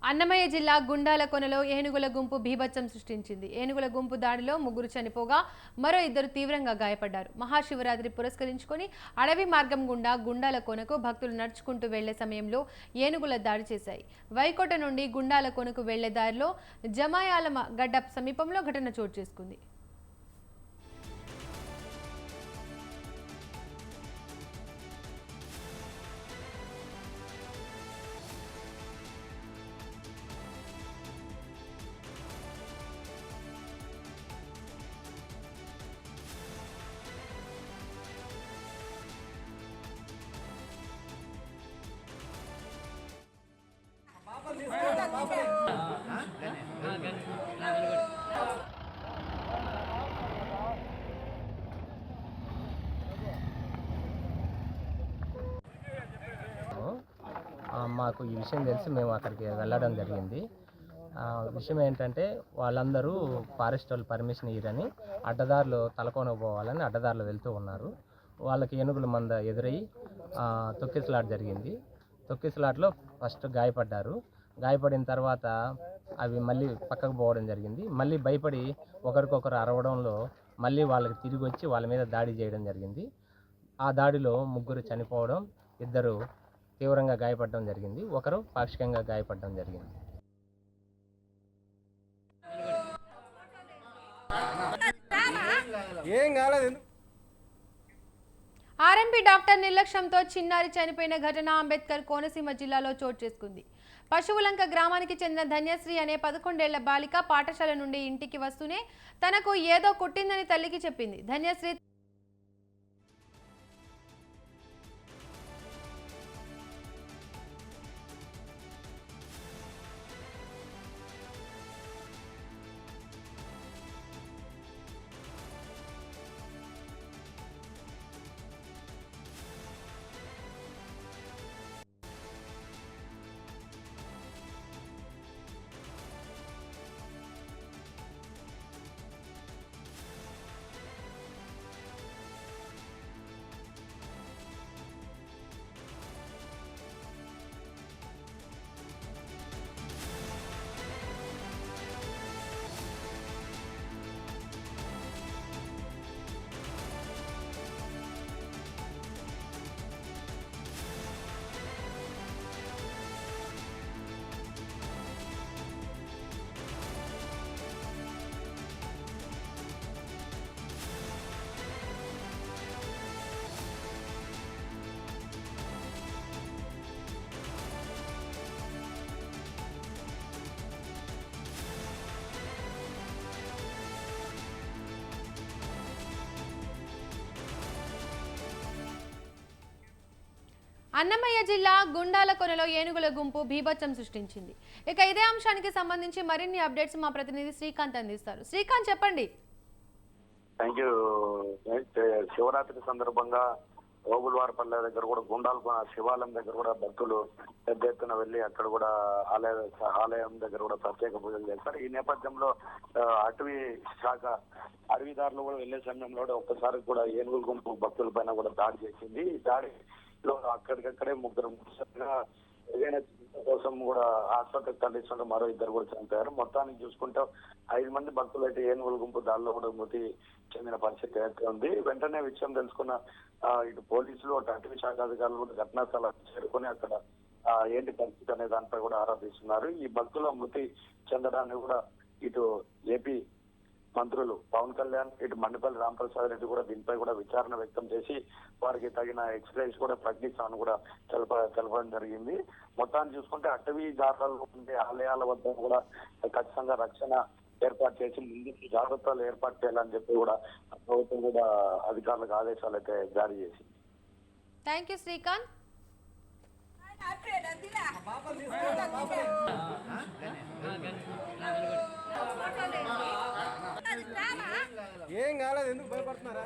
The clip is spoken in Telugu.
అన్నమయ్య జిల్లా గుండాలకొనలో ఏనుగుల గుంపు బీభత్సం సృష్టించింది. ఏనుగుల గుంపు దాడిలో 3 చనిపోగా మరో 2 తీవ్రంగా గాయపడ్డారు. మహాశివరాత్రి పురస్కరించుకొని అడవి మార్గం గుండా గుండాలకొనకు భక్తులు నడుచుకుంటూ వెళ్లే సమయంలో ఏనుగుల దాడి చేశాయి. వైకోట నుండి గుండాలకొనకు వెళ్లే దారిలో జమాయాలమ గడ్డ సమీపంలో ఘటన చోటు చేసుకుంది. మాకు ఈ విషయం తెలిసి మేము అక్కడికి వెళ్ళడం జరిగింది. విషయం ఏంటంటే వాళ్ళందరూ ఫారెస్ట్ వాళ్ళు పర్మిషన్ ఇవ్వరని అడ్డదారులు తలకోనకు పోవాలని అడ్డదారులు వెళ్తూ ఉన్నారు. వాళ్ళకి ఏనుగుల మంద ఎదురయ్యి తొక్కిసలాట జరిగింది. తొక్కిసలాటలో ఫస్ట్ గాయపడ్డారు. గాయపడిన తర్వాత అవి మళ్ళీ పక్కకు పోవడం జరిగింది. మళ్ళీ భయపడి ఒకరికొకరు అరవడంలో మళ్ళీ వాళ్ళకి తిరిగి వచ్చి వాళ్ళ మీద దాడి చేయడం జరిగింది. ఆ దాడిలో 3 చనిపోవడం, 2 తీవ్రంగా గాయపడడం జరిగింది. ఒకరు పాక్షికంగా గాయపడడం జరిగింది. ఆర్ఎంపీ డాక్టర్ నిర్లక్ష్యంతో చిన్నారి చనిపోయిన ఘటన అంబేద్కర్ కోనసీమ జిల్లాలో చోటు చేసుకుంది. పశువులంక గ్రామానికి చెందిన ధన్యశ్రీ అనే 11 ఏళ్ల బాలిక పాఠశాల నుండి ఇంటికి వస్తూనే తనకు ఏదో కుట్టిందని తల్లికి చెప్పింది. ధన్యశ్రీ అన్నమయ్య జిల్లా గుండాలకొనలో ఏనుగుల గుంపు బీభత్సం సృష్టించింది. ఇక ఇదే అంశానికి సంబంధించి మరిన్ని అప్డేట్స్ మా ప్రతినిధి శ్రీకాంత్ అందిస్తారు. శ్రీకాంత్, చెప్పండి. Thank you. శివరాత్రి సందర్భంగా ఓబుల్వారపల్లె దగ్గర కూడా గుండాలకొన శివాలయం దగ్గర కూడా భక్తులు పెద్ద ఎత్తున వెళ్లి అక్కడ కూడా ఆలయం దగ్గర కూడా ప్రత్యేక పూజలు చేస్తారు. ఈ నేపథ్యంలో అటవీ శాఖ అడవిదారులు కూడా వెళ్లే సమయంలో ఒక్కసారి కూడా ఏనుగుల గుంపు భక్తుల పైన కూడా దాడి చేసింది. ఈ దాడిలో అక్కడికక్కడే 3 ఏదైనా కోసం కూడా ఆసుపత్రికి తరలిస్తుంటే మరో 2 కూడా చనిపోయారు. మొత్తానికి చూసుకుంటే 5 మంది భక్తులు అయితే ఏనుగుల గుంపు దాడిలో కూడా మృతి చెందిన పరిస్థితి అయితే ఉంది. వెంటనే విషయం తెలుసుకున్న ఇటు పోలీసులు అటు అటవీ శాఖ అధికారులు కూడా ఘటనా స్థలానికి చేరుకొని అక్కడ ఏంటి పరిస్థితి అనే దానిపై కూడా ఆరాధిస్తున్నారు. ఈ భక్తుల మృతి చెందడాన్ని కూడా ఇటు ఏపీ మంత్రులు పవన్ కళ్యాణ్, ఇటు మండిపల్లి రాంప్రసాద్ రెడ్డి కూడా దీనిపై కూడా విచారణ వ్యక్తం చేసి వారికి తగిన ఎక్స్ప్రెస్ కూడా ప్రకటిస్తామని కూడా తెలపడం జరిగింది. మొత్తాన్ని చూసుకుంటే అటవీ దారులలో ఉండే ఆలయాల వద్ద కూడా ఖచ్చితంగా రక్షణ ఏర్పాటు చేసి ముందు జాగ్రత్తలు ఏర్పాటు చేయాలని చెప్పి కూడా ప్రభుత్వం కూడా అధికారులకు ఆదేశాలు అయితే జారీ చేసింది. Thank you Srikanth. ఏం కాలేదు, ఎందుకు భయపడుతున్నారా?